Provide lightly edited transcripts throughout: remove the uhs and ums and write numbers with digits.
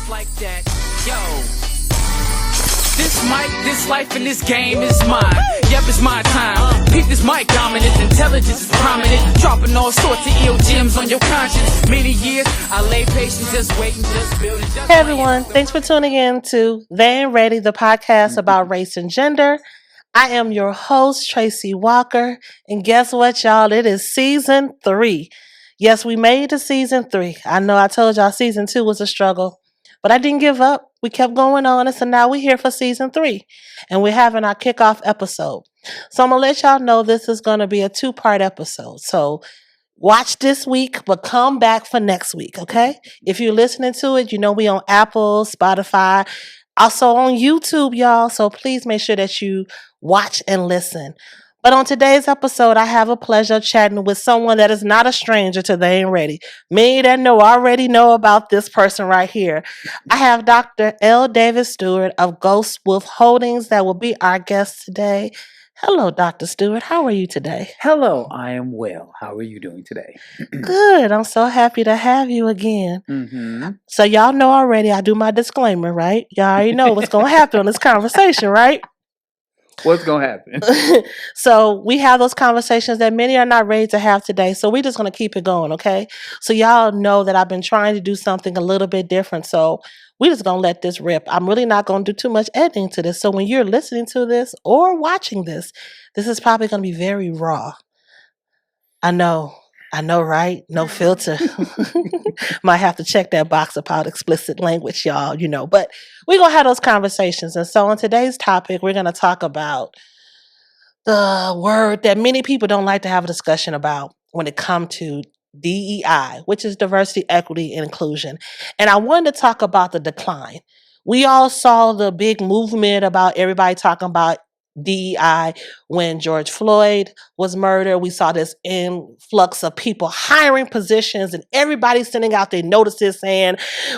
just like that. Yo. This mic, this life, and this game is mine. Yep, it's my time. Peep this mic dominant, intelligence is prominent. Dropping all sorts of ill gems on your conscience. Many years, I lay patient, just waiting, just building. Just hey everyone, thanks for tuning in to They Ain't Ready, the podcast about race and gender. I am your host, Tracy Walker. And guess what, y'all? It is season 3. Yes, we made it to season 3. I know I told y'all season 2 was a struggle, but I didn't give up. We kept going on, and so now we're here for season 3, and we're having our kickoff episode. So I'm going to let y'all know this is going to be a 2-part episode. So watch this week, but come back for next week, okay? If you're listening to it, you know we on Apple, Spotify, also on YouTube, y'all. So please make sure that you watch and listen. But on today's episode, I have a pleasure chatting with someone that is not a stranger to They Ain't Ready. Many that know already know about this person right here. I have Dr. L. Davis Stewart of Ghost Wolf Holdings that will be our guest today. Hello, Dr. Stewart. How are you today? Hello, I am well. How are you doing today? Good. I'm so happy to have you again. Mm-hmm. So y'all know already, I do my disclaimer, right? Y'all already know what's going to happen on this conversation, right? What's going to happen? So we have those conversations that many are not ready to have today. So we're just going to keep it going, okay? So y'all know that I've been trying to do something a little bit different. So we're just going to let this rip. I'm really not going to do too much editing to this. So when you're listening to this or watching this, this is probably going to be very raw. I know, right? No filter. Might have to check that box about explicit language, y'all, you know. But we're going to have those conversations. And so on today's topic, we're going to talk about the word that many people don't like to have a discussion about when it comes to DEI, which is diversity, equity, and inclusion. And I wanted to talk about the decline. We all saw the big movement about everybody talking about DEI when George Floyd was murdered. We saw this influx of people hiring positions and everybody sending out their notices saying,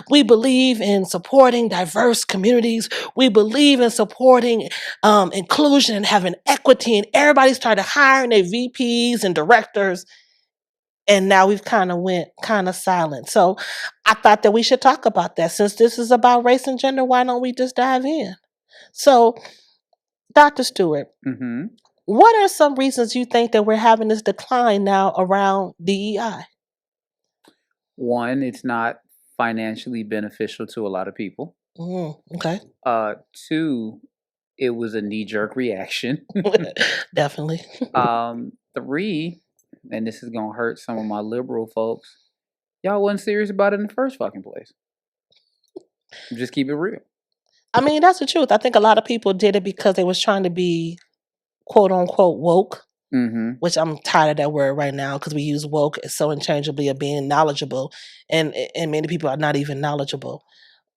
we believe in supporting diverse communities. We believe in supporting inclusion and having equity. And everybody started hiring their VPs and directors. And now we've kind of silent. So I thought that we should talk about that. Since this is about race and gender, why don't we just dive in? So Dr. Stewart, Mm-hmm. what are some reasons you think that we're having this decline now around DEI? One, it's not financially beneficial to a lot of people. Okay. Two, it was a knee-jerk reaction. Definitely. 3, and this is going to hurt some of my liberal folks, y'all wasn't serious about it in the first fucking place. Just keep it real. I mean, that's the truth. I think a lot of people did it because they was trying to be quote unquote woke, which I'm tired of that word right now because we use woke as so interchangeably of being knowledgeable, and many people are not even knowledgeable.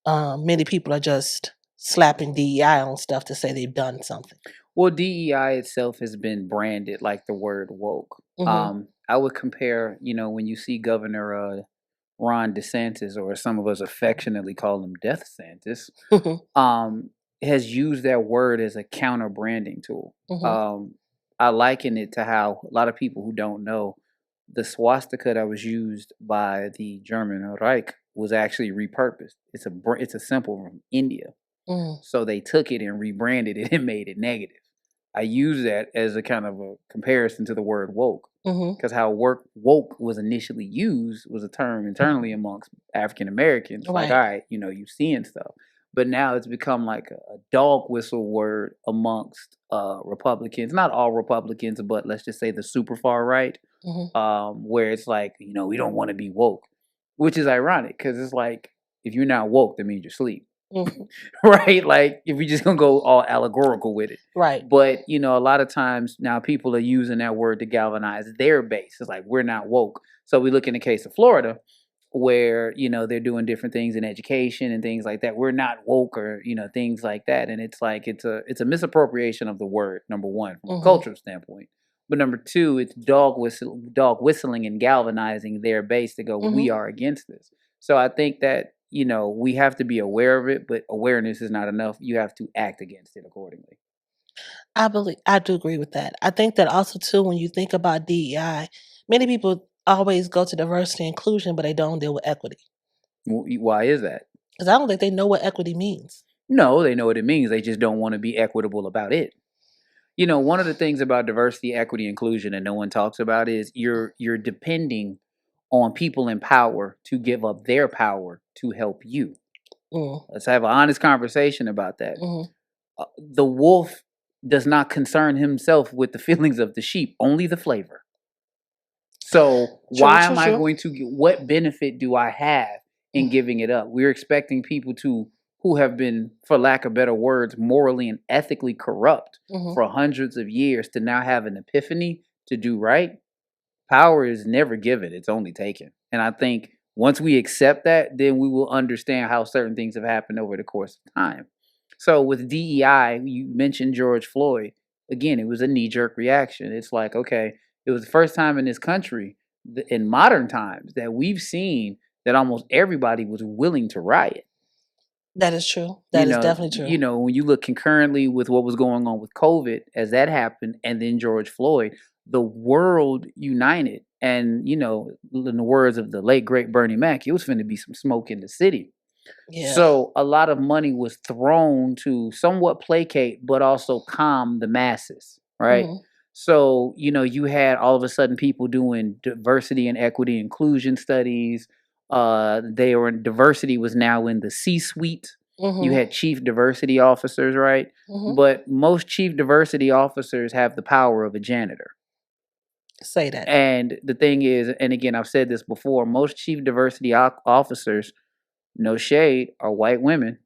Many people are just slapping DEI on stuff to say they've done something. Well, DEI itself has been branded like the word woke. I would compare, when you see Governor Ron DeSantis, or some of us affectionately call him Death Santis, has used that word as a counter branding tool. I liken it to how a lot of people who don't know, the swastika that was used by the German Reich was actually repurposed. It's a symbol from India. So they took it and rebranded it and made it negative. I use that as a kind of a comparison to the word woke. Because how woke was initially used was a term internally amongst African Americans. Like, all right, you seeing stuff. But now it's become like a dog whistle word amongst Republicans. Not all Republicans, but let's just say the super far right, where it's like, we don't want to be woke. Which is ironic, because it's like, if you're not woke, that means you're asleep. Right? Like, if we just gonna go all allegorical with it. Right. But, a lot of times now people are using that word to galvanize their base. It's like, we're not woke. So we look in the case of Florida, where, they're doing different things in education and things like that. We're not woke, or, things like that. And it's like, it's a misappropriation of the word, number one, from a cultural standpoint. But number two, it's dog whistling and galvanizing their base to go, we are against this. So I think that, we have to be aware of it, but awareness is not enough. You have to act against it accordingly. I do agree with that. I think that also too, when you think about DEI, many people always go to diversity and inclusion, but they don't deal with equity. Why is that? Because I don't think they know what equity means. No, they know what it means. They just don't want to be equitable about it. You know, one of the things about diversity, equity, inclusion that no one talks about is you're depending on people in power to give up their power to help you. Let's have an honest conversation about that. The wolf does not concern himself with the feelings of the sheep, only the flavor. So why am I going to get, what benefit do I have in giving it up? We're expecting people who have been, for lack of better words, morally and ethically corrupt for hundreds of years to now have an epiphany to do right. Power is never given, it's only taken. And I think once we accept that, then we will understand how certain things have happened over the course of time. So with DEI, you mentioned George Floyd. Again, it was a knee-jerk reaction. It's like, okay, it was the first time in this country, in modern times, that we've seen that almost everybody was willing to riot. That is true. That is definitely true. You know, when you look concurrently with what was going on with COVID as that happened, and then George Floyd, the world united. And, you know, in the words of the late, great Bernie Mac, it was finna be some smoke in the city. Yeah. So a lot of money was thrown to somewhat placate, but also calm the masses, right? So, you know, you had all of a sudden people doing diversity and equity inclusion studies. Diversity was now in the C-suite. You had chief diversity officers, right? But most chief diversity officers have the power of a janitor. Say that. And the thing is, and again, I've said this before, most chief diversity officers, no shade, are white women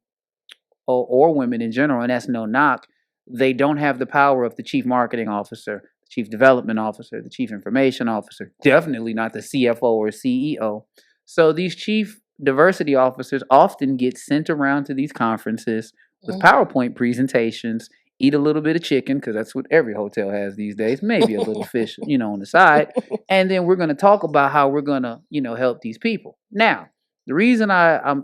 or women in general, and that's no knock. They don't have the power of the chief marketing officer, the chief development officer, the chief information officer, definitely not the CFO or CEO. So these chief diversity officers often get sent around to these conferences with PowerPoint presentations, eat a little bit of chicken, because that's what every hotel has these days, maybe a little fish, you know, on the side. And then we're going to talk about how we're going to, you know, help these people. Now, the reason I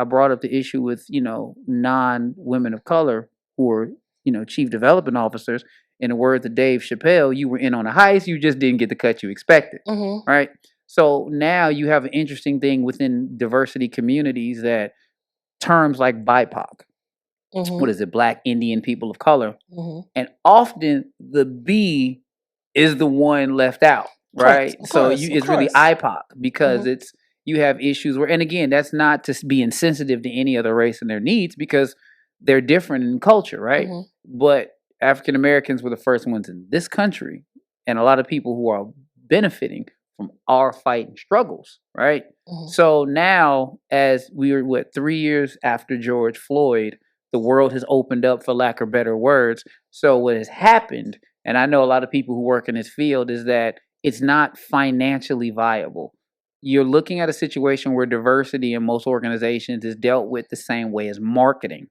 brought up the issue with, you know, non-women of color who are, you know, chief development officers, in the words of Dave Chappelle, you were in on a heist, you just didn't get the cut you expected, right? So now you have an interesting thing within diversity communities that terms like BIPOC, what is it, Black, Indian, people of color, and often the B is the one left out, right? So it's really IPOC because it's, you have issues where, and again, that's not to be insensitive to any other race and their needs because they're different in culture, right? But African Americans were the first ones in this country, and a lot of people who are benefiting from our fight and struggles, right? So now, as we are 3 years after George Floyd, the world has opened up, for lack of better words. So what has happened, and I know a lot of people who work in this field, is that it's not financially viable. You're looking at a situation where diversity in most organizations is dealt with the same way as marketing.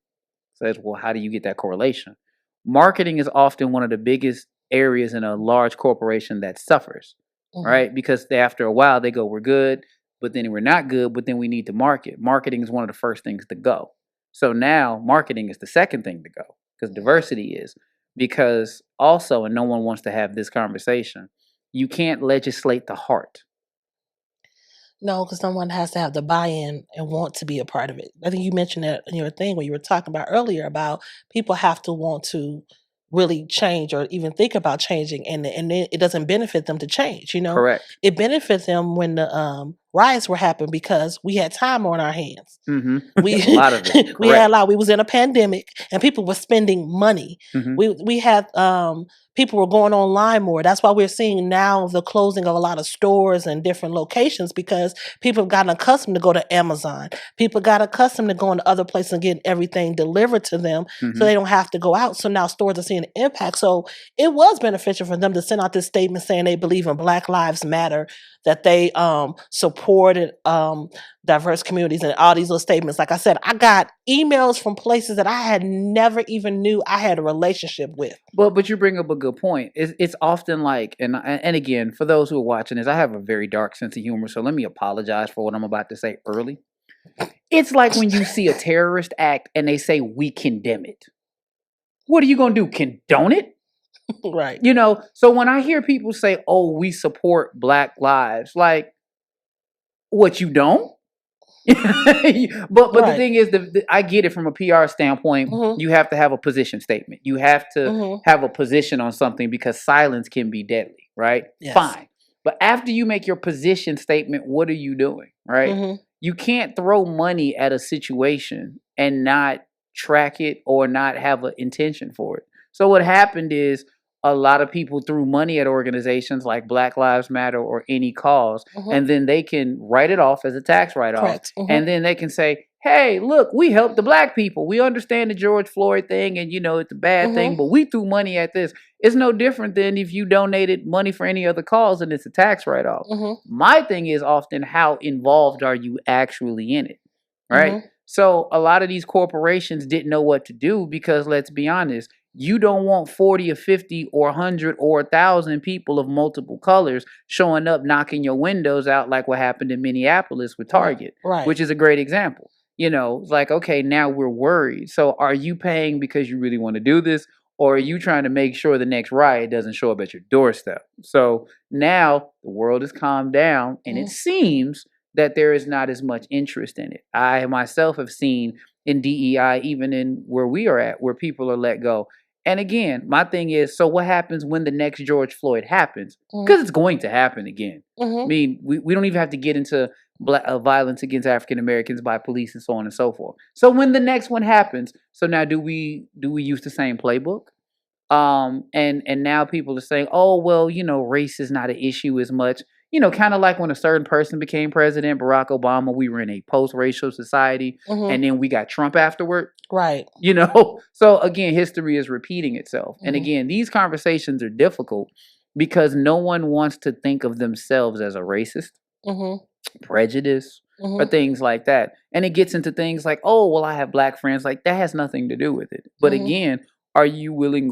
So that's, well, how do you get that correlation? Marketing is often one of the biggest areas in a large corporation that suffers, right? Because after a while they go, we're good, but then we're not good, but then we need to market. Marketing is one of the first things to go. So now marketing is the second thing to go because diversity is. Because also, and no one wants to have this conversation, you can't legislate the heart. No, because someone has to have the buy-in and want to be a part of it. I think you mentioned that in your thing when you were talking about earlier about people have to want to really change or even think about changing, and it doesn't benefit them to change, you know? Correct. It benefits them when the riots were happening because we had time on our hands. We a lot of it. we had a lot. We was in a pandemic and people were spending money. We had people were going online more. That's why we're seeing now the closing of a lot of stores and different locations because people have gotten accustomed to go to Amazon. People got accustomed to going to other places and getting everything delivered to them so they don't have to go out. So now stores are seeing an impact. So it was beneficial for them to send out this statement saying they believe in Black Lives Matter, that they supported diverse communities and all these little statements. Like I said, I got emails from places that I had never even knew I had a relationship with. But you bring up a good point. It's often like, and again, for those who are watching this, I have a very dark sense of humor, so let me apologize for what I'm about to say early. It's like when you see a terrorist act and they say, we condemn it. What are you going to do? Condone it? Right. You know, so when I hear people say, oh, we support Black lives, like, what, you don't? but the Right. thing is, I get it from a PR standpoint. Mhm. You have to have a position statement. You have to Mhm. have a position on something because silence can be deadly, right? Yes. Fine. But after you make your position statement, what are you doing, right? Mhm. You can't throw money at a situation and not track it or not have an intention for it. So what happened is a lot of people threw money at organizations like Black Lives Matter or any cause, Mhm. and then they can write it off as a tax write-off. Correct. Mhm. And then they can say, hey, look, we helped the black people. We understand the George Floyd thing, and it's a bad thing, Mhm. but we threw money at this. It's no different than if you donated money for any other cause and it's a tax write-off. Mhm. My thing is often, how involved are you actually in it, right? Mhm. So a lot of these corporations didn't know what to do because, let's be honest, you don't want 40 or 50 or 100 or 1,000 people of multiple colors showing up knocking your windows out like what happened in Minneapolis with Target, Right. which is a great example. It's like, okay, now we're worried. So are you paying because you really want to do this? Or are you trying to make sure the next riot doesn't show up at your doorstep? So now the world has calmed down, and it seems that there is not as much interest in it. I myself have seen in DEI, even in where we are at, where people are let go. And again, my thing is, so what happens when the next George Floyd happens? Because it's going to happen again. I mean, we don't even have to get into violence against African Americans by police and so on and so forth. So when the next one happens, so now do we use the same playbook? And now people are saying, oh, well, race is not an issue as much. Kind of like when a certain person became president, Barack Obama, we were in a post-racial society, and then we got Trump afterward. Right. So again, history is repeating itself. And again, these conversations are difficult because no one wants to think of themselves as a racist, prejudice, or things like that. And it gets into things like, oh, well, I have black friends. Like, that has nothing to do with it. But again, are you willingly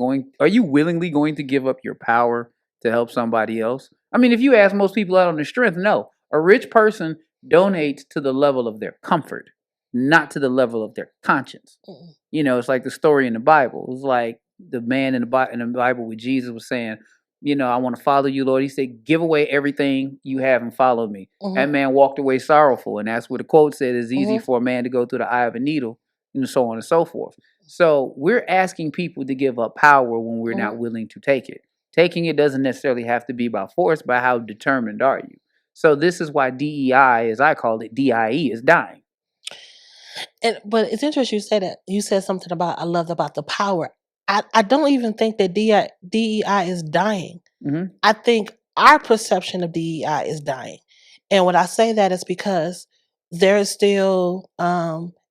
going to give up your power to help somebody else? I mean, if you ask most people out on the strength, no. A rich person donates to the level of their comfort, not to the level of their conscience. It's like the story in the Bible. It was like the man in the Bible with Jesus was saying, I want to follow you, Lord. He said, give away everything you have and follow me. That man walked away sorrowful. And that's what the quote said, it's easy for a man to go through the eye of a needle, and so on and so forth. So we're asking people to give up power when we're not willing to take it. Taking it doesn't necessarily have to be by force, but how determined are you? So this is why DEI, as I call it, DIE, is dying. But it's interesting you say that. You said something about, I loved about the power. I don't even think that DEI is dying. I think our perception of DEI is dying. And when I say that is because there is still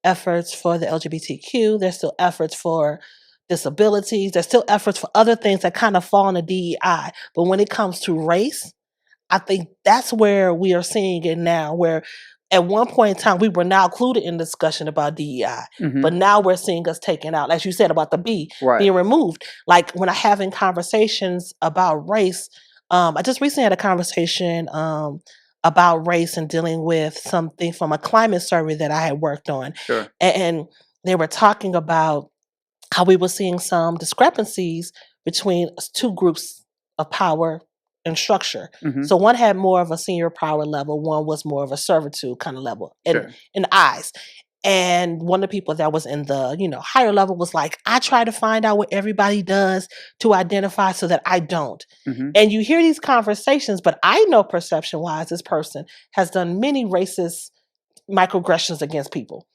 efforts for the LGBTQ. There's still efforts for disabilities. There's still efforts for other things that kind of fall into DEI. But when it comes to race, I think that's where we are seeing it now, where at one point in time, we were now included in discussion about DEI, but now we're seeing us taken out. As you said about the B being removed. Like when I having conversations about race, I just recently had a conversation about race and dealing with something from a climate survey that I had worked on. Sure. And they were talking about how we were seeing some discrepancies between two groups of power and structure. So one had more of a senior power level, one was more of a servitude kind of level in the eyes. And one of the people that was in the higher level was like, I try to find out what everybody does to identify so that I don't. And you hear these conversations, but I know perception wise, this person has done many racist microaggressions against people.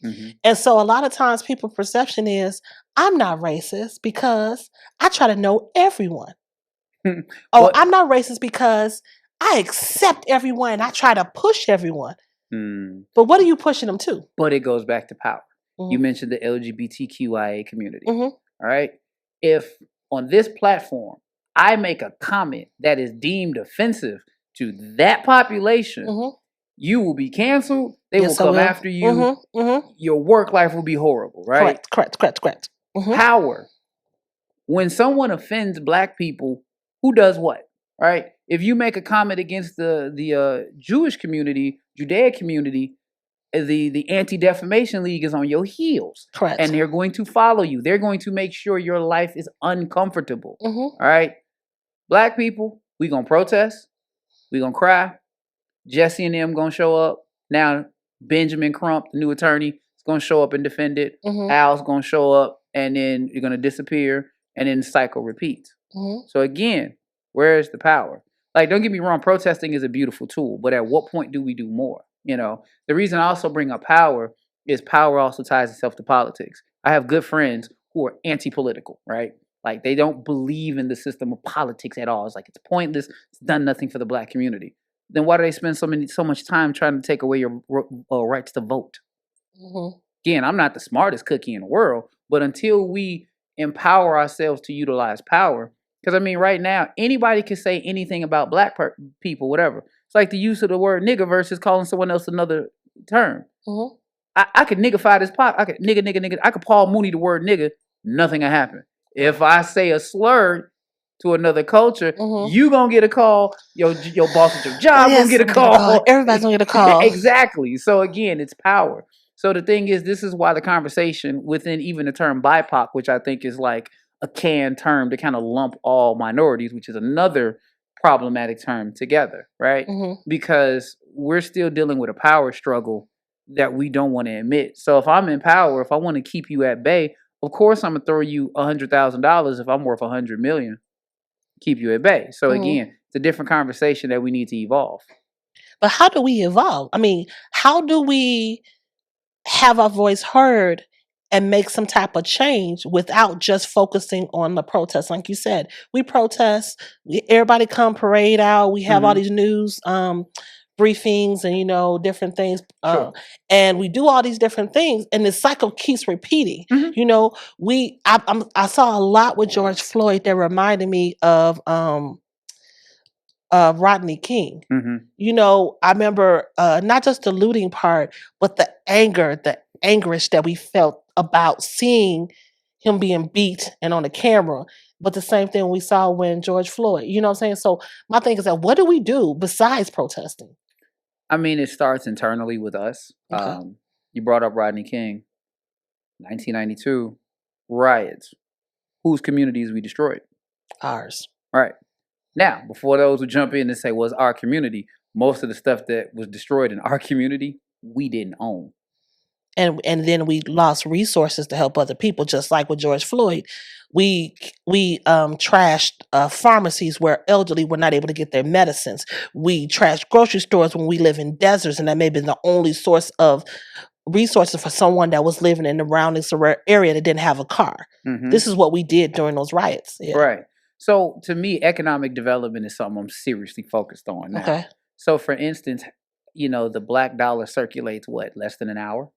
And so a lot of times people's perception is, I'm not racist because I try to know everyone. Oh, I'm not racist because I accept everyone and I try to push everyone. But what are you pushing them to? But it goes back to power. You mentioned the LGBTQIA community. All right. If on this platform, I make a comment that is deemed offensive to that population, you will be canceled. They will come after you. Your work life will be horrible, right? Correct. Power. When someone offends black people, who does what? Right? If you make a comment against the Jewish community, Judaic community, the Anti-Defamation League is on your heels. Correct. And they're going to follow you. They're going to make sure your life is uncomfortable. All right? Black people, we going to protest. We going to cry. Jesse and them going to show up. Now, Benjamin Crump, the new attorney, is going to show up and defend it. Al's going to show up, and then you're going to disappear, and then the cycle repeats. So again, where is the power? Like, don't get me wrong, protesting is a beautiful tool, but at what point do we do more? You know, the reason I also bring up power is power also ties itself to politics. I have good friends who are anti-political, right? Like, they don't believe in the system of politics at all. It's like, it's pointless. It's done nothing for the black community. Then why do they spend so much time trying to take away your rights to vote? Again, I'm not the smartest cookie in the world, but until we empower ourselves to utilize power, because I mean, right now, anybody can say anything about black people, whatever. It's like the use of the word nigga versus calling someone else another term. I could niggify this pot. I could nigga. I could Paul Mooney the word nigga. Nothing will happen. If I say a slur to another culture, you gonna get a call. Your boss at your job gonna get a call. Everybody's gonna get a call. Exactly. So again, it's power. So the thing is, this is why the conversation within even the term BIPOC, which I think is like a canned term to kind of lump all minorities, which is another problematic term together, right? Because we're still dealing with a power struggle that we don't want to admit. So if I'm in power, if I want to keep you at bay, of course I'm gonna throw you $100,000 if I'm worth $100 million, keep you at bay. So again, it's a different conversation that we need to evolve. But how do we evolve? I mean, how do we have our voice heard and make some type of change without just focusing on the protest? Like you said, we protest, everybody come parade out, we have all these news briefings and, you know, different things. And we do all these different things and the cycle keeps repeating. You know, I saw a lot with George Floyd that reminded me of Rodney King. You know, I remember not just the looting part, but the anger, the anguish that we felt about seeing him being beat and on the camera. But the same thing we saw when George Floyd, you know what I'm saying? So my thing is that what do we do besides protesting? I mean, it starts internally with us. You brought up Rodney King, 1992 riots. Whose communities we destroyed? Ours. Right. Now, before those who jump in and say, well, it's our community, most of the stuff that was destroyed in our community, we didn't own. And then we lost resources to help other people, just like with George Floyd. We trashed pharmacies where elderly were not able to get their medicines. We trashed grocery stores when we live in deserts, and that may have been the only source of resources for someone that was living in the surrounding area that didn't have a car. This is what we did during those riots. Right. So to me, economic development is something I'm seriously focused on now. So for instance, you know, the black dollar circulates less than an hour?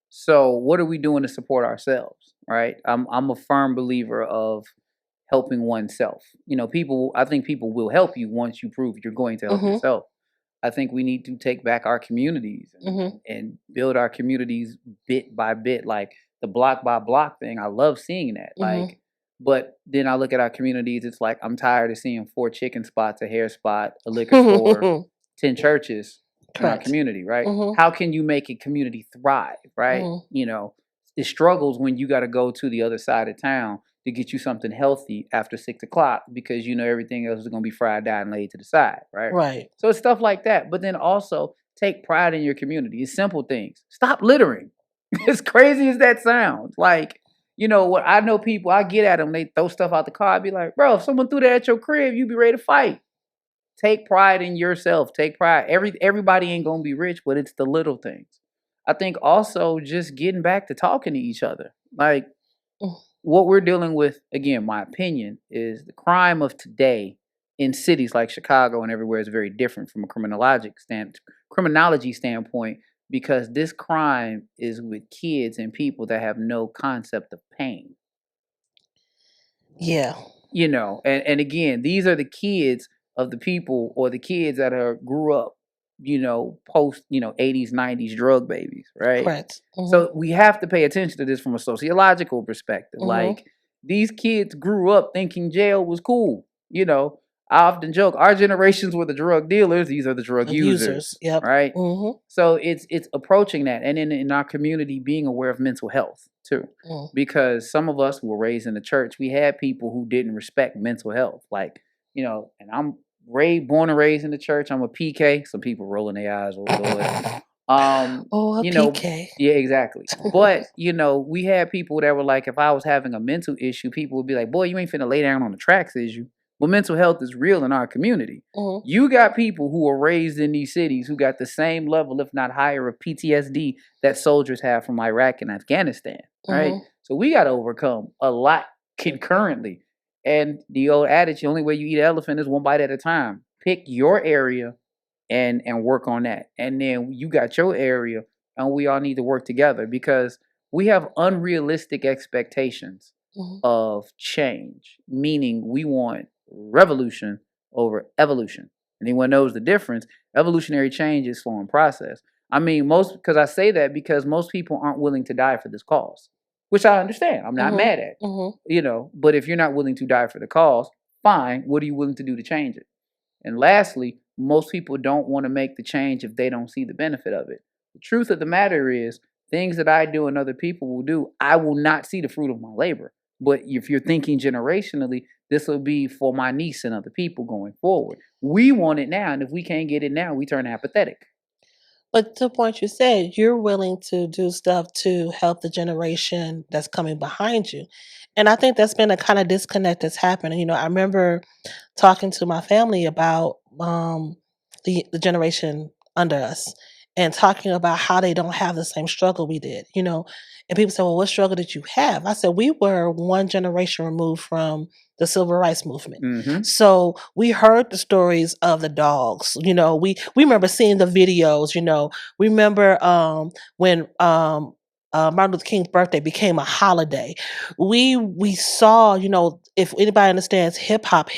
So what are we doing to support ourselves, right? I'm a firm believer of helping oneself. You know, I think people will help you once you prove you're going to help yourself. I think we need to take back our communities and build our communities bit by bit, like the block by block thing. I love seeing that. Like, but then I look at our communities, it's like I'm tired of seeing 4 chicken spots, a hair spot, a liquor store, 10 churches in our community, right? How can you make a community thrive, right? You know, it struggles when you got to go to the other side of town to get you something healthy after 6 o'clock because you know everything else is going to be fried down and laid to the side, right? Right. So it's stuff like that. But then also take pride in your community. It's simple things. Stop littering. As crazy as that sounds. Like, you know what? I know people, I get at them, they throw stuff out the car. I'd be like, bro, if someone threw that at your crib, you'd be ready to fight. Take pride in yourself. Take pride. Everybody ain't going to be rich, but it's the little things. I think also just getting back to talking to each other. Like, what we're dealing with, again, my opinion, is the crime of today in cities like Chicago and everywhere is very different from a criminology standpoint, because this crime is with kids and people that have no concept of pain. Yeah. You know, and again, these are the kids of the people or the kids that grew up, you know, post, you know, 80s, 90s drug babies, right? Correct. So we have to pay attention to this from a sociological perspective. Like, these kids grew up thinking jail was cool. You know, I often joke, our generations were the drug dealers, these are the drug users. Yep. Right? So it's approaching that. And in our community, being aware of mental health too. Because some of us who were raised in the church, we had people who didn't respect mental health. Like, you know, and I'm born and raised in the church. I'm a PK. Some people rolling their eyes over Oh, a You know, PK. yeah, exactly. But you know, we had people that were like, if I was having a mental issue, people would be like, "Boy, you ain't finna lay down on the tracks, is you?" Well, mental health is real in our community. Mhm, You got people who are raised in these cities who got the same level, if not higher, of PTSD that soldiers have from Iraq and Afghanistan, right? mhm, So we got to overcome a lot concurrently. And the old adage, the only way you eat an elephant is one bite at a time. Pick your area and work on that. And then you got your area, and we all need to work together because we have unrealistic expectations mhm. of change, meaning we want revolution over evolution. Anyone knows the difference? Evolutionary change is slow in process. I mean, most because I say that because most people aren't willing to die for this cause, which I understand. I'm not Mhm, mad at, mhm. you know. But if you're not willing to die for the cause, fine. What are you willing to do to change it? And lastly, most people don't want to make the change if they don't see the benefit of it. The truth of the matter is, things that I do and other people will do, I will not see the fruit of my labor. But if you're thinking generationally, this will be for my niece and other people going forward. We want it now, and if we can't get it now, we turn apathetic. But to the point you said, you're willing to do stuff to help the generation that's coming behind you. And I think that's been a kind of disconnect that's happening. You know, I remember talking to my family about the generation under us and talking about how they don't have the same struggle we did, you know. And people say, well, what struggle did you have? I said, we were one generation removed from the civil rights movement. Mm-hmm. So we heard the stories of the dogs, you know, we remember seeing the videos, you know, we remember when Martin Luther King's birthday became a holiday. We saw, you know, if anybody understands hip hop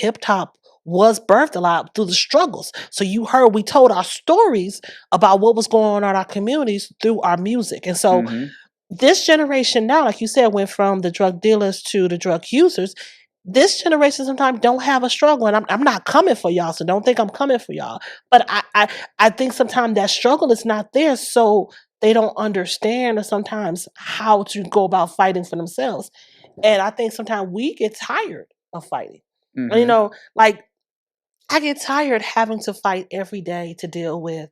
was birthed a lot through the struggles. So you heard we told our stories about what was going on in our communities through our music. And so Mm-hmm. this generation now, like you said, went from the drug dealers to the drug users. This generation sometimes don't have a struggle, and I'm not coming for y'all, so don't think I'm coming for y'all. But I think sometimes that struggle is not there, so they don't understand or sometimes how to go about fighting for themselves. And I think sometimes we get tired of fighting. And, you Mm-hmm. know, like I get tired having to fight every day to deal with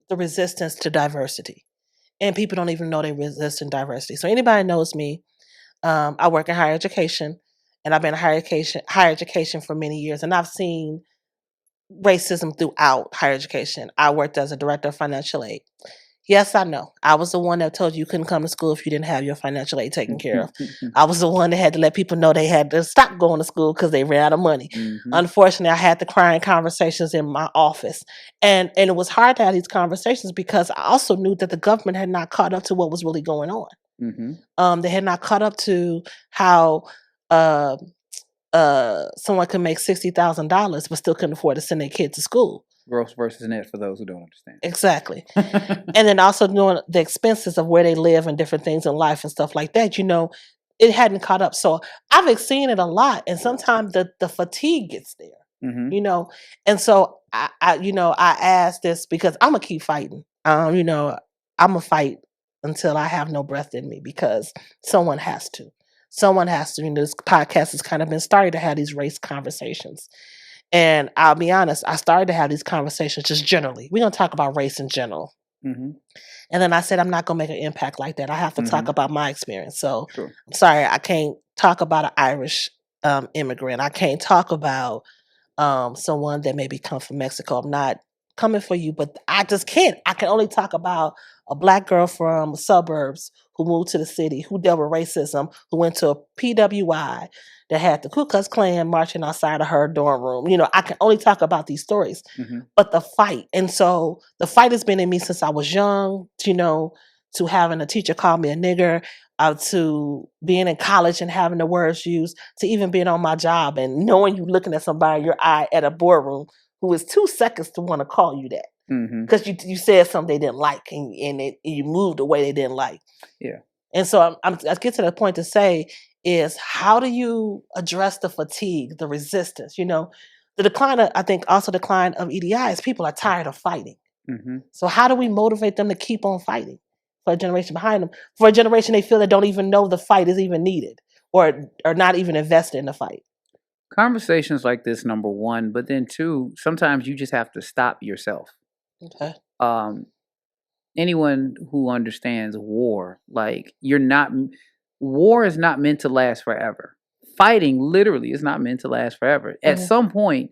the resistance to diversity. And people don't even know they resist in diversity. So anybody knows me, I work in higher education, and I've been in higher education for many years, and I've seen racism throughout higher education. I worked as a director of financial aid. Yes, I know. I was the one that told you couldn't come to school if you didn't have your financial aid taken care of. I was the one that had to let people know they had to stop going to school because they ran out of money. Mm-hmm. Unfortunately, I had the crying conversations in my office. And it was hard to have these conversations because I also knew that the government had not caught up to what was really going on. Mm-hmm. They had not caught up to how uh, someone could make $60,000 but still couldn't afford to send their kid to school. Gross versus net for those who don't understand. Exactly. And then also knowing the expenses of where they live and different things in life and stuff like that, you know, it hadn't caught up. So I've seen it a lot. And sometimes the fatigue gets there, Mm-hmm. you know. And so I asked this because I'm gonna keep fighting. You know, I'm gonna fight until I have no breath in me because someone has to. Someone has to. You know, this podcast has kind of been started to have these race conversations. And I'll be honest, I started to have these conversations just generally. We're gonna talk about race in general. Mm-hmm. And then I said, I'm not gonna make an impact like that. I have to talk Mm-hmm. about my experience. So Sure. I'm sorry, I can't talk about an Irish immigrant. I can't talk about someone that maybe come from Mexico. I'm not coming for you, but I just can't. I can only talk about a black girl from suburbs who moved to the city, who dealt with racism, who went to a PWI that had the Ku Klux Klan marching outside of her dorm room. You know, I can only talk about these stories, Mm-hmm. but the fight. And so the fight has been in me since I was young, you know, to having a teacher call me a nigger, to being in college and having the words used, to even being on my job and knowing you looking at somebody in your eye at a boardroom who is 2 seconds to want to call you that Mm-hmm. because you said something they didn't like and you moved the way they didn't like. Yeah. And so I get to the point to say is how do you address the fatigue, the resistance? You know, the decline of, I think also decline of EDI is people are tired of fighting. Mm-hmm. So how do we motivate them to keep on fighting for a generation behind them? For a generation they feel that don't even know the fight is even needed or not even invested in the fight. Conversations like this, number one, but then two, sometimes you just have to stop yourself. Okay. um, anyone who understands war, like war is not meant to last forever. Fighting literally is not meant to last forever. At some point,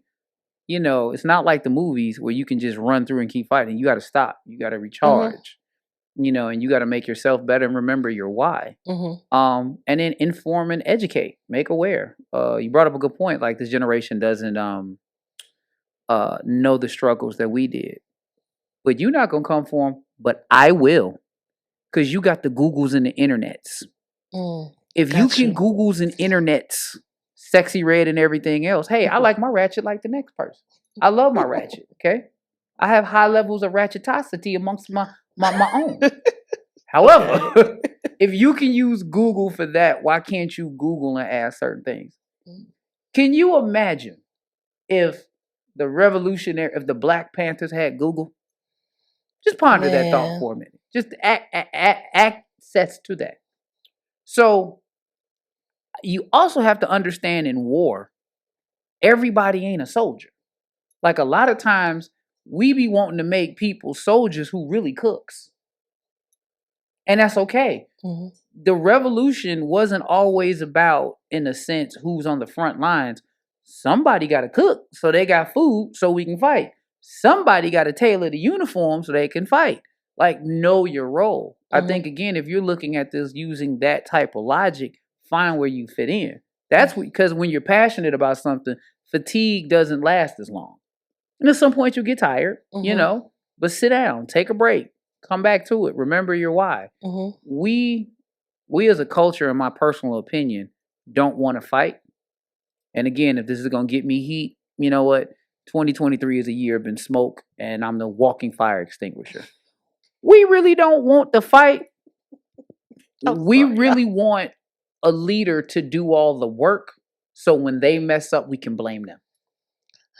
it's not like the movies where you can just run through and keep fighting. You got to stop. You got to recharge. And you got to make yourself better and remember your why. And then inform and educate, make aware. You brought up a good point. Like, this generation doesn't know the struggles that we did, but you're not gonna come for them. But I will, because you got the Googles and the internets. If you can Googles and internets, Sexy Red and everything else, hey, I like my ratchet like the next person. I love my ratchet. Okay, I have high levels of ratchetosity amongst my own. However, if you can use Google for that, why can't you Google and ask certain things? Can you imagine if the Black Panthers had Google? Just ponder that thought for a minute. Just access to that. So you also have to understand, in war, everybody ain't a soldier. Like, a lot of times we be wanting to make people soldiers who really cooks. And that's okay. The revolution wasn't always about, in a sense, who's on the front lines. Somebody got to cook, so they got food, so we can fight. Somebody got to tailor the uniform so they can fight. Like, know your role. I think, again, if you're looking at this using that type of logic, find where you fit in. That's because when you're passionate about something, fatigue doesn't last as long. And at some point you'll get tired, but sit down, take a break, come back to it. Remember your why. We as a culture, in my personal opinion, don't want to fight. And again, if this is going to get me heat, you know what? 2023 is a year of been smoke, and I'm the walking fire extinguisher. We really don't want to fight. We really want a leader to do all the work, so when they mess up, we can blame them.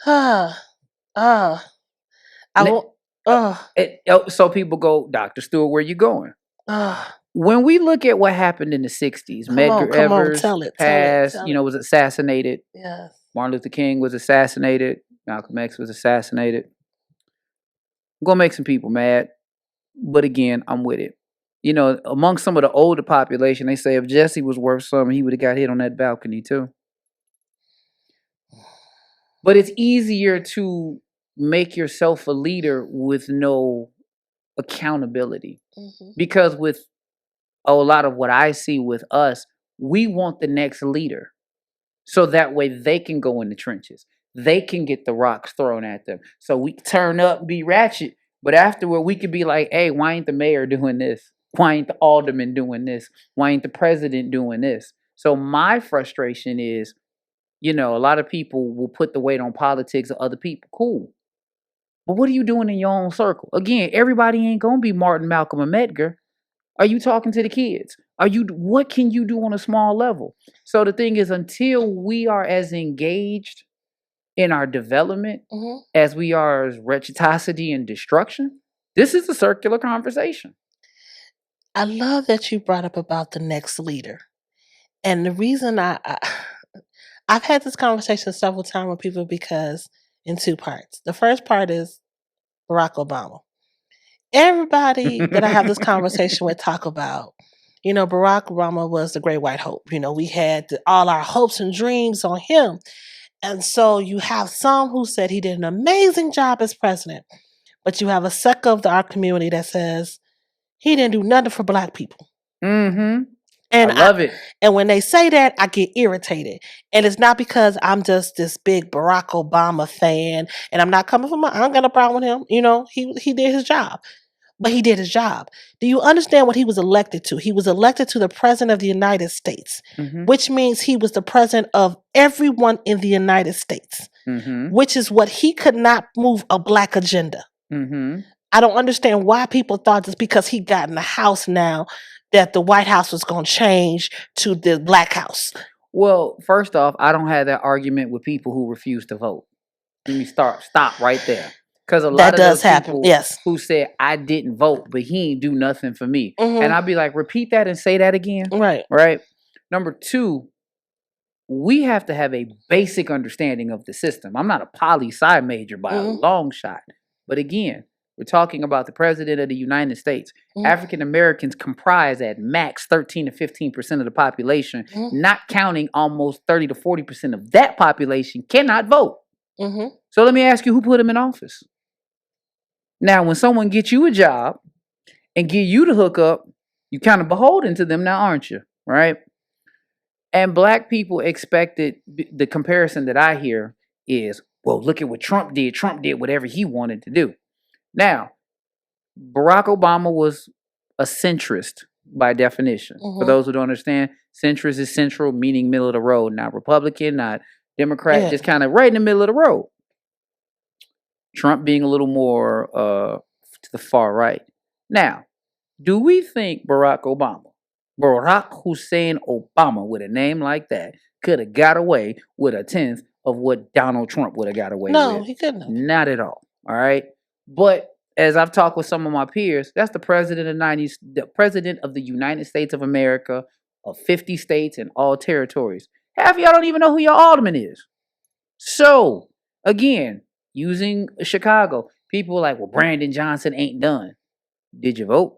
So people go, Dr. Stewart, where you going? When we look at what happened in the 60s, Medgar Evers passed, was assassinated. Yes. Martin Luther King was assassinated. Malcolm X was assassinated. I'm going to make some people mad. But again, I'm with it. Among some of the older population, they say if Jesse was worth something, he would have got hit on that balcony too. But it's easier to make yourself a leader with no accountability. Because with a lot of what I see with us, we want the next leader. So that way they can go in the trenches. They can get the rocks thrown at them. So we turn up and be ratchet. But afterward, we could be like, hey, why ain't the mayor doing this? Why ain't the alderman doing this? Why ain't the president doing this? So my frustration is, a lot of people will put the weight on politics of other people. Cool. But what are you doing in your own circle? Again, everybody ain't going to be Martin, Malcolm, and Medgar. Are you talking to the kids? What can you do on a small level? So the thing is, until we are as engaged in our development as we are as wretchedosity and destruction, this is a circular conversation. I love that you brought up about the next leader. And the reason I've had this conversation several times with people, because in two parts. The first part is Barack Obama. Everybody that I have this conversation with talk about, Barack Obama was the great white hope. We had all our hopes and dreams on him. And so you have some who said he did an amazing job as president, but you have a sector of our community that says he didn't do nothing for Black people. And I love it. And when they say that, I get irritated. And it's not because I'm just this big Barack Obama fan, and I'm not coming from I don't got a problem with him. He did his job. But he did his job. Do you understand what he was elected to? He was elected to the President of the United States, which means he was the president of everyone in the United States, which is what he could not move a Black agenda. I don't understand why people thought just because he got in the House now that the White House was going to change to the Black House. Well, first off, I don't have that argument with people who refuse to vote. Let me stop right there. Because a lot of those people who said, I didn't vote, but he ain't do nothing for me. And I'll be like, repeat that and say that again. Right. Number two, we have to have a basic understanding of the system. I'm not a poli-sci major by a long shot. But again, We're talking about the president of the United States. Mhm. African Americans comprise at max 13 to 15% of the population, Mhm. not counting almost 30 to 40% of that population cannot vote. Mhm. So let me ask you, who put them in office? Now, when someone gets you a job and give you the hookup, you kind of beholden to them now, aren't you? Right? And black people expected the comparison that I hear is, well, look at what Trump did. Trump did whatever he wanted to do. Now, Barack Obama was a centrist by definition. For Mhm. those who don't understand, centrist is central, meaning middle of the road, not Republican, not Democrat, Yeah. just kind of right in the middle of the road. Trump being a little more to the far right. Now, do we think Barack Hussein Obama, with a name like that, could have got away with a tenth of what Donald Trump would have got away No, with? he couldn't have. Not at all. All right. But as I've talked with some of my peers, that's the president of the United States of America, of 50 states and all territories. Half of y'all don't even know who your alderman is. So, again, using Chicago, people were like, well, Brandon Johnson ain't done. Did you vote?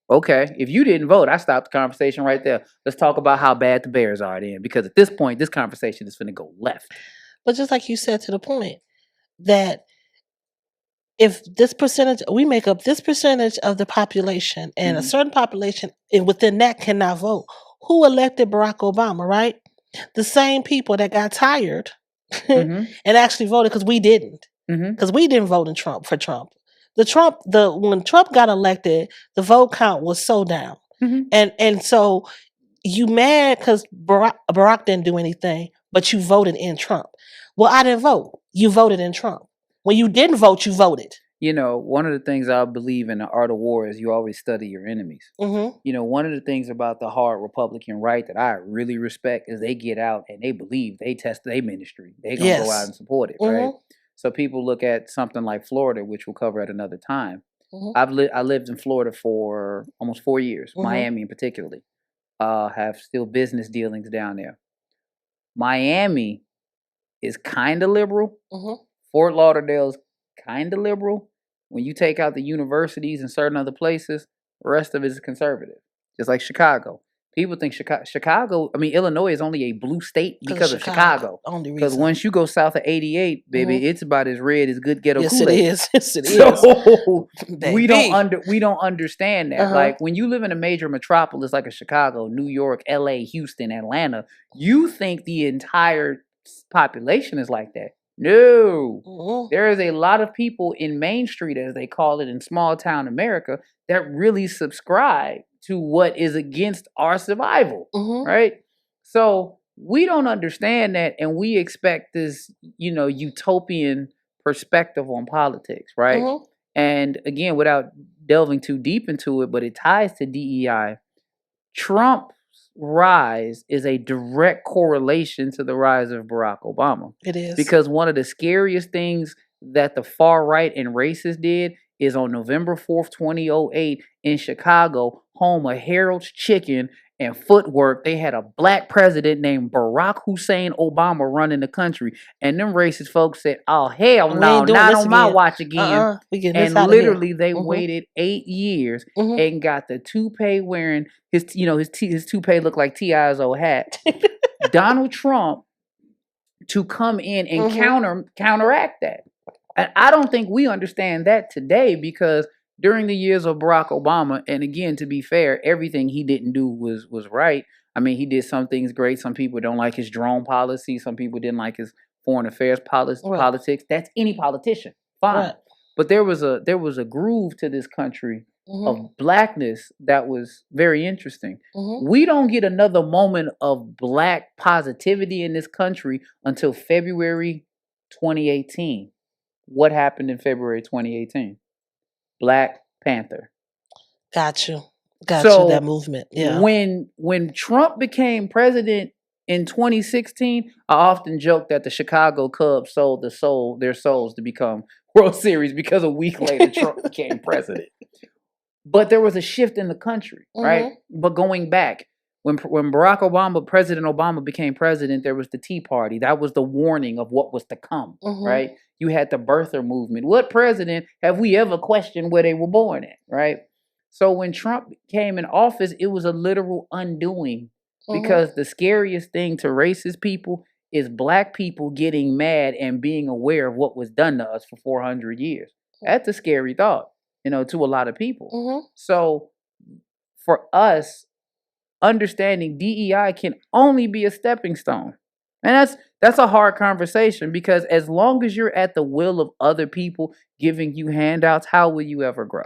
Okay. If you didn't vote, I stopped the conversation right there. Let's talk about how bad the Bears are then. Because at this point, this conversation is going to go left. But just like you said to the point, that if this percentage, we make up this percentage of the population, and a Mhm. certain population within that cannot vote, who elected Barack Obama, right? The same people that got tired Mhm. and actually voted, because we didn't. Mhm. Because we didn't vote for Trump. When Trump got elected, the vote count was so down. Mhm. And so you mad because Barack didn't do anything, but you voted in Trump. Well, I didn't vote. You voted in Trump. When you didn't vote, you voted. You know, one of the things I believe in the art of war is you always study your enemies. Mm-hmm. You know, one of the things about the hard Republican right that I really respect is they get out and they believe, they test their ministry. They gonna go out Yes. and support it, Mm-hmm. right? So people look at something like Florida, which we'll cover at another time. Mm-hmm. I lived in Florida for almost 4 years, Mhm. Miami in particularly. Have still business dealings down there. Miami is kind of liberal. Mm-hmm. Fort Lauderdale's kind of liberal. When you take out the universities and certain other places, the rest of it is conservative. Just like Chicago. People think Illinois is only a blue state because of Chicago. Only Because reason. once you go south of 88, baby, it's about as red as good ghetto Yes, it Kool-Aid. is. Yes, it is. So we Baby. don't understand that. Uh-huh. Like when you live in a major metropolis like a Chicago, New York, LA, Houston, Atlanta, you think the entire population is like that. No. Mhm. There is a lot of people in Main Street, as they call it in small town America, that really subscribe to what is against our survival. Mhm. Right? So we don't understand that, and we expect this, utopian perspective on politics, right? Mhm. And again, without delving too deep into it, but it ties to DEI. Trump's rise is a direct correlation to the rise of Barack Obama. It is. Because one of the scariest things that the far right and racists did is on November 4th, 2008 in Chicago, home of Harold's Chicken and Footwork, they had a black president named Barack Hussein Obama running the country. And them racist folks said, oh, hell We no, ain't doing not this on my again. watch again. We getting this And out of here. literally they Mhm. waited 8 years Mhm. and got the toupee wearing his toupee looked like T.I.'s old hat. Donald Trump to come in and Mhm. counteract that. And I don't think we understand that today, because during the years of Barack Obama, and again, to be fair, everything he didn't do was right. I mean, he did some things great. Some people don't like his drone policy. Some people didn't like his foreign affairs politics. That's any politician. Fine. Right. But there was a groove to this country Mhm. of blackness that was very interesting. Mhm. We don't get another moment of black positivity in this country until February 2018. What happened in February 2018? Black Panther. Got you. So That movement. Yeah. when Trump became president in 2016, I often joke that the Chicago Cubs sold their souls to become World Series because a week later Trump became president. But there was a shift in the country, right? But going back, when President Obama became president, there was the Tea Party. That was the warning of what was to come, right? You had the birther movement. What president have we ever questioned where they were born at, right? So when Trump came in office, it was a literal undoing because the scariest thing to racist people is black people getting mad and being aware of what was done to us for 400 years. That's a scary thought, to a lot of people. So for us, understanding DEI can only be a stepping stone. And that's a hard conversation because as long as you're at the will of other people giving you handouts, how will you ever grow?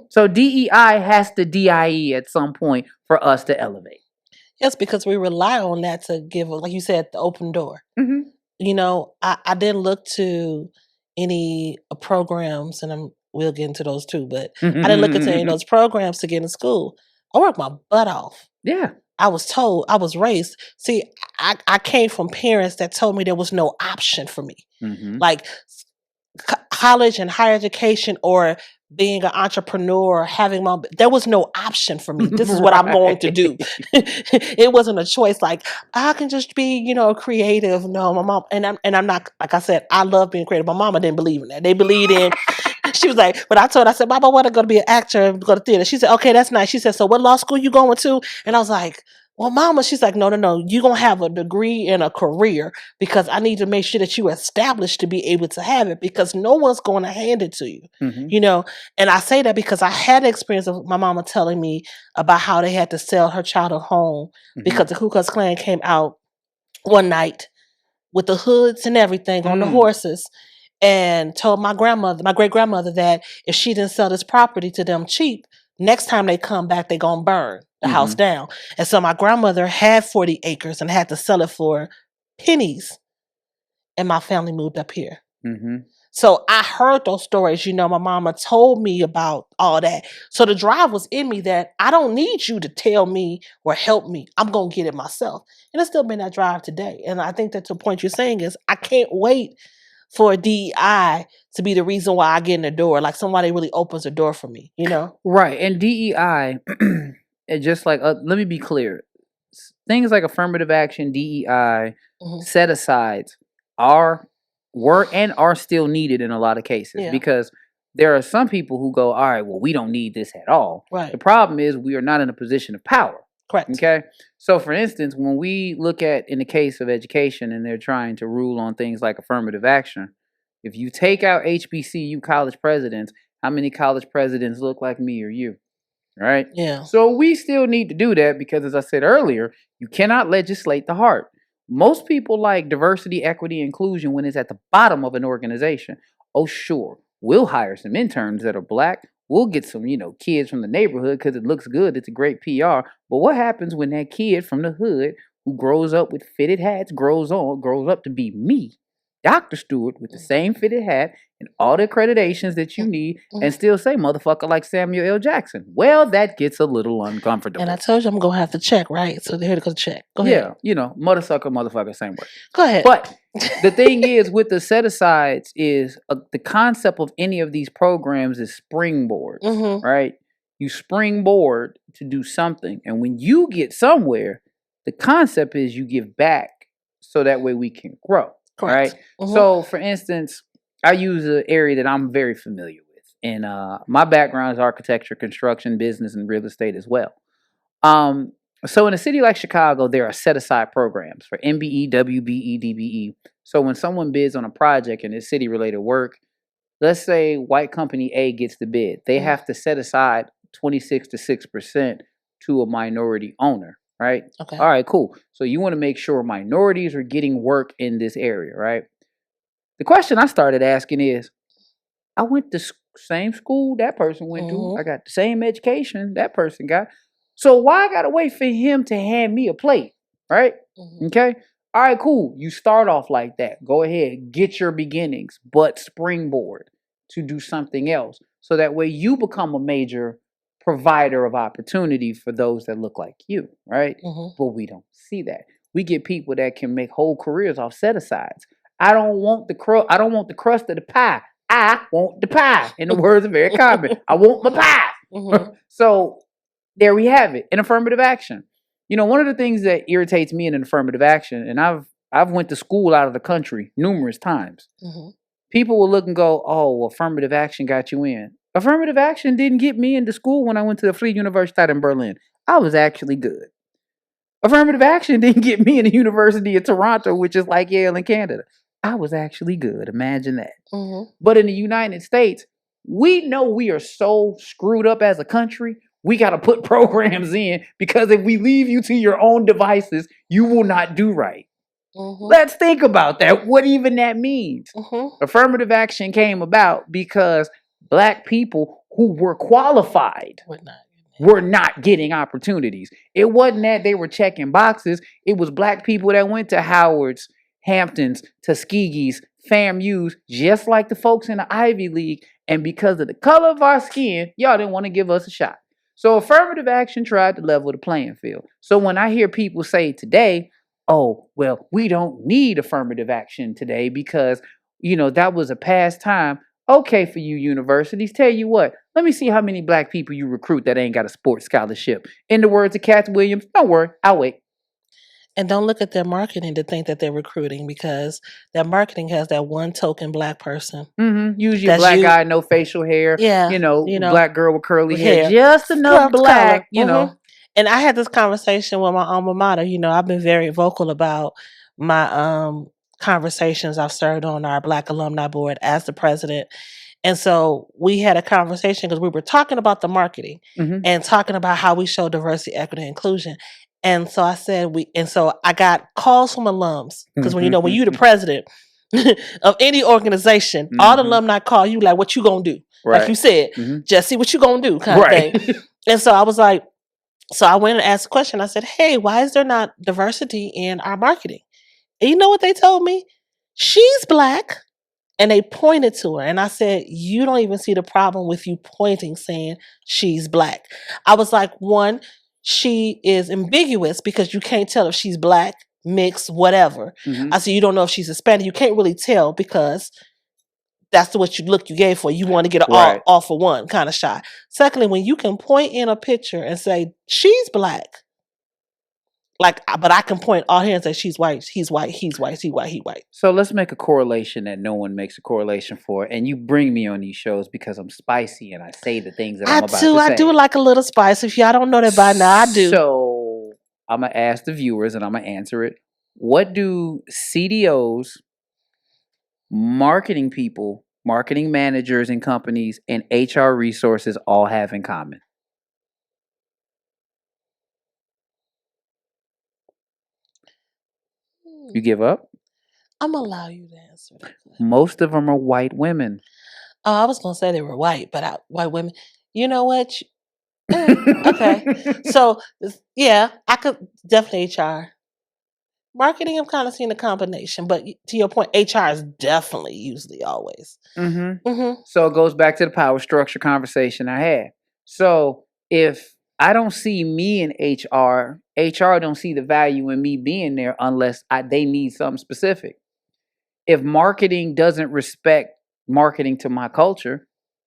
So DEI has to DIE at some point for us to elevate. Yes, because we rely on that to give, like you said, the open door. I didn't look to any programs, and we'll get into those too, but I didn't look into any of those programs to get in school. I worked my butt off. Yeah. I was told, I was raised. See, I came from parents that told me there was no option for me. Like college and higher education or being an entrepreneur, there was no option for me. This is what I'm going to do. It wasn't a choice. Like I can just be, creative. No, my mom, and I'm not, like I said, I love being creative. My mama didn't believe in that. They believed in, she was like, but I said, Mama, I want to go to be an actor and go to theater. She said, okay, that's nice. She said, so what law school you going to? And I was like, well, Mama, she's like, no, you're going to have a degree and a career because I need to make sure that you're established to be able to have it because no one's going to hand it to you, And I say that because I had the experience of my mama telling me about how they had to sell her child at home because the Ku Klux Klan came out one night with the hoods and everything on the horses and told my great grandmother, that if she didn't sell this property to them cheap, next time they come back, they're going to burn the house down. And so my grandmother had 40 acres and had to sell it for pennies. And my family moved up here. So I heard those stories. My mama told me about all that. So the drive was in me that I don't need you to tell me or help me. I'm going to get it myself. And it's still been that drive today. And I think that the point you're saying is I can't wait for DEI to be the reason why I get in the door. Like somebody really opens the door for me, Right. And DEI, just like, let me be clear. Things like affirmative action, DEI, set-asides were and are still needed in a lot of cases because there are some people who go, all right, well, we don't need this at all. Right. The problem is we are not in a position of power. Correct. Okay. So for instance, when we look at in the case of education and they're trying to rule on things like affirmative action, if you take out HBCU college presidents, how many college presidents look like me or you? Right? Yeah. So we still need to do that because as I said earlier, you cannot legislate the heart. Most people like diversity, equity, inclusion when it's at the bottom of an organization. Oh, sure. We'll hire some interns that are black. We'll get some, kids from the neighborhood because it looks good. It's a great PR. But what happens when that kid from the hood who grows up with fitted hats grows up to be me, Dr. Stewart, with the same fitted hat and all the accreditations that you need and still say motherfucker like Samuel L. Jackson? Well, that gets a little uncomfortable. And I told you I'm going to have to check, right? So they're here to go check. Go ahead. Yeah, motherfucker, same word. Go ahead. But the thing is with the set-asides is the concept of any of these programs is springboards, right? You springboard to do something. And when you get somewhere, the concept is you give back so that way we can grow. Correct. Right? So, for instance, I use an area that I'm very familiar with. And my background is architecture, construction, business, and real estate as well. So in a city like Chicago, there are set-aside programs for MBE, WBE, DBE. So when someone bids on a project and it's city-related work, let's say white company A gets the bid. They have to set aside 26 to 6% to a minority owner. Right? Okay. All right, cool. So you want to make sure minorities are getting work in this area, right? The question I started asking is, I went to same school that person went to. I got the same education that person got. So why I got to wait for him to hand me a plate, right? Okay. All right, cool. You start off like that. Go ahead, get your beginnings, but springboard to do something else. So that way you become a major provider of opportunity for those that look like you, right? But we don't see that. We get people that can make whole careers off set-asides. I don't want the crust of the pie. I want the pie. In the words of Eric Carmen, I want my pie. So there we have it. An affirmative action. One of the things that irritates me in an affirmative action, and I've I've went to school out of the country numerous times. Mm-hmm. People will look and go, oh, well, affirmative action got you in. Affirmative action didn't get me into school when I went to the Free Universität in Berlin. I was actually good. Affirmative action didn't get me in the University of Toronto, which is like Yale in Canada. I was actually good. Imagine that. Mm-hmm. But in the United States, we know we are so screwed up as a country. We got to put programs in because if we leave you to your own devices, you will not do right. Mm-hmm. Let's think about that. What even that means. Mm-hmm. Affirmative action came about because Black people who were qualified were not getting opportunities. It wasn't that they were checking boxes. It was Black people that went to Howard's, Hamptons, Tuskegee's, FAMU's, just like the folks in the Ivy League. And because of the color of our skin, y'all didn't want to give us a shot. So affirmative action tried to level the playing field. So when I hear people say today, oh, well, we don't need affirmative action today because, that was a past time. Okay, for you universities, tell you what, let me see how many Black people you recruit that ain't got a sports scholarship. In the words of Cat Williams, don't worry, I'll wait. And don't look at their marketing to think that they're recruiting because their marketing has that one token Black person. Mm-hmm. Usually a Black guy, no facial hair. Yeah. Black girl with curly hair. Just enough Black, Mm-hmm. And I had this conversation with my alma mater. I've been very vocal about my conversations I've served on our Black Alumni Board as the president. And so we had a conversation because we were talking about the marketing and talking about how we show diversity, equity, and inclusion. And so I said I got calls from alums because when you're the president of any organization, all the alumni call you like, what you gonna do? Right. Like you said, Jesse, what you gonna do? Kind of thing. And so I was like, so I went and asked a question. I said, hey, why is there not diversity in our marketing? And you know what they told me? She's Black. And they pointed to her. And I said, you don't even see the problem with you pointing, saying she's Black. I was like, one, she is ambiguous because you can't tell if she's Black, mixed, whatever. I said, you don't know if she's Hispanic. You can't really tell because that's what you gave for. You want to get an all for one kind of shot. Secondly, when you can point in a picture and say, she's Black, but I can point all here and say she's white, he's white, he's white, he's white, he's white. So let's make a correlation that no one makes a correlation for. And you bring me on these shows because I'm spicy and I say the things that I'm about to say. I do like a little spice. If y'all don't know that by now, I do. So I'm going to ask the viewers and I'm going to answer it. What do CDOs, marketing people, marketing managers in companies, and HR resources all have in common? You give up? I'm going to allow you to answer that. Most of them are white women. Oh, I was going to say they were white, but white women. You know what? Okay. So, yeah, I could definitely HR. Marketing, I'm kind of seeing a combination, but to your point, HR is definitely usually always. So it goes back to the power structure conversation I had. So if I don't see me in HR don't see the value in me being there unless they need something specific. If marketing doesn't respect marketing to my culture,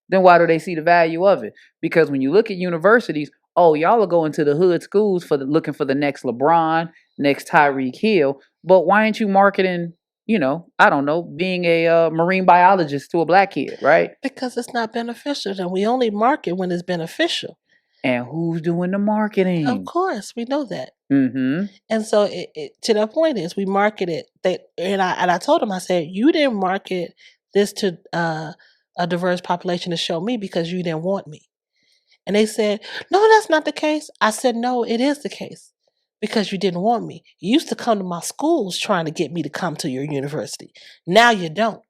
then why do they see the value of it? Because when you look at universities, y'all are going to the hood schools looking for the next LeBron, next Tyreek Hill, but why ain't you marketing, I don't know, being a marine biologist to a Black kid, right? Because it's not beneficial. And we only market when it's beneficial. And who's doing the marketing? Of course, we know that. And so to the point is we marketed that, and I told him, I said, you didn't market this to a diverse population to show me because you didn't want me. And they said, no, that's not the case. I said, no, it is the case because you didn't want me. You used to come to my schools trying to get me to come to your university. Now you don't.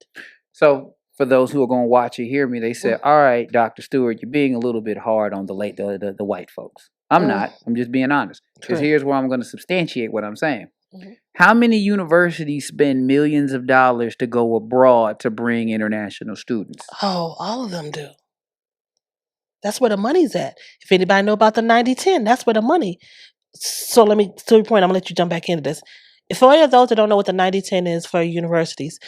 So for those who are going to watch or hear me, they said, all right, Dr. Stewart, you're being a little bit hard on the white folks. I'm not. I'm just being honest. Because here's where I'm going to substantiate what I'm saying. How many universities spend millions of dollars to go abroad to bring international students? Oh, all of them do. That's where the money's at. If anybody know about the 90-10, that's where the money. So to your point, I'm going to let you jump back into this. For any of those that don't know what the 90-10 is for universities,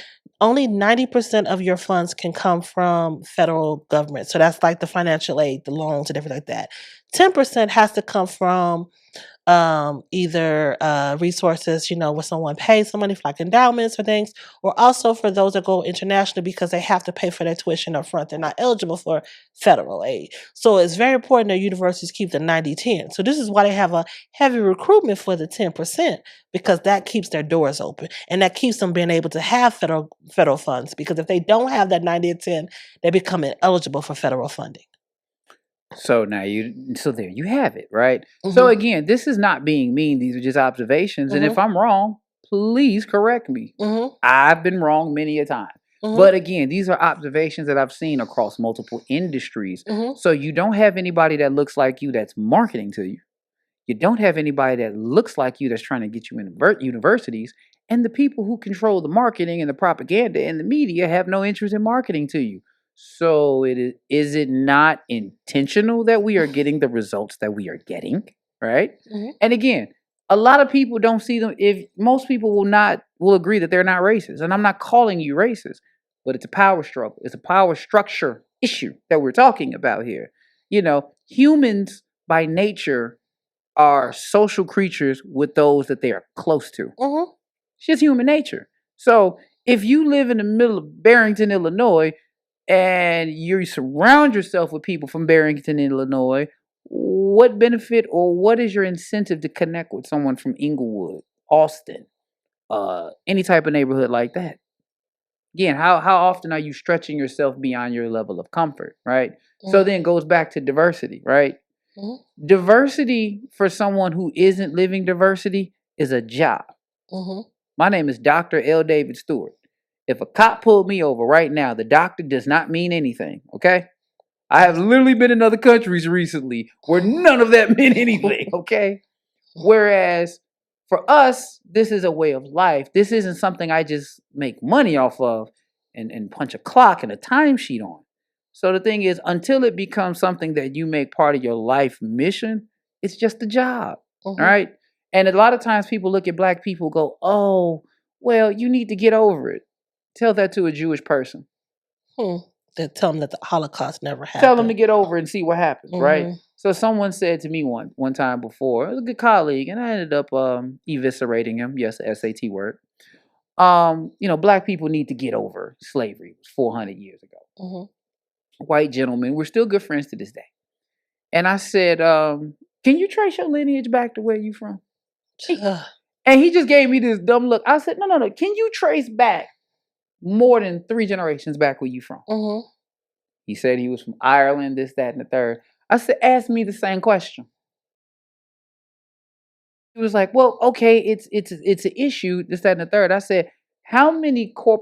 only 90% of your funds can come from federal government. So that's like the financial aid, the loans and everything like that. 10% has to come from either resources, where someone pays some money for like endowments or things, or also for those that go international because they have to pay for their tuition up front. They're not eligible for federal aid. So it's very important that universities keep the 90-10. So this is why they have a heavy recruitment for the 10%, because that keeps their doors open and that keeps them being able to have federal funds, because if they don't have that 90-10, they become ineligible for federal funding. So so there you have it, right? So again, this is not being mean. These are just observations. And if I'm wrong, please correct me. I've been wrong many a time. But again, these are observations that I've seen across multiple industries. So you don't have anybody that looks like you that's marketing to you. You don't have anybody that looks like you that's trying to get you in universities. And the people who control the marketing and the propaganda and the media have no interest in marketing to you. So is it not intentional that we are getting the results that we are getting, right? And again, a lot of people don't see them. If most people will agree that they're not racist, and I'm not calling you racist, but it's a power struggle. It's a power structure issue that we're talking about here. Humans by nature are social creatures with those that they are close to. It's just human nature. So if you live in the middle of Barrington, Illinois, and you surround yourself with people from Barrington, Illinois, what benefit or what is your incentive to connect with someone from Inglewood, Austin, any type of neighborhood like that? Again, how often are you stretching yourself beyond your level of comfort, right? So then it goes back to diversity, right? Diversity for someone who isn't living diversity is a job. My name is Dr. L. David Stewart. If a cop pulled me over right now, the doctor does not mean anything, okay? I have literally been in other countries recently where none of that meant anything, okay? Whereas for us, this is a way of life. This isn't something I just make money off of and punch a clock and a timesheet on. So the thing is, until it becomes something that you make part of your life mission, it's just a job, all right? And a lot of times people look at Black people and go, oh, well, you need to get over it. Tell that to a Jewish person. Tell them that the Holocaust never happened. Tell them to get over it and see what happens, right? So someone said to me one time before, it was a good colleague, and I ended up eviscerating him. Yes, SAT word. Black people need to get over slavery. It was 400 years ago. White gentleman. We're still good friends to this day. And I said, can you trace your lineage back to where you from? And he just gave me this dumb look. I said, no. Can you trace back more than 3 generations back where you from? He said he was from Ireland, this, that, and the third. I said, ask me the same question. He was like, well, okay, it's an issue, this, that, and the third. I said, how many corporate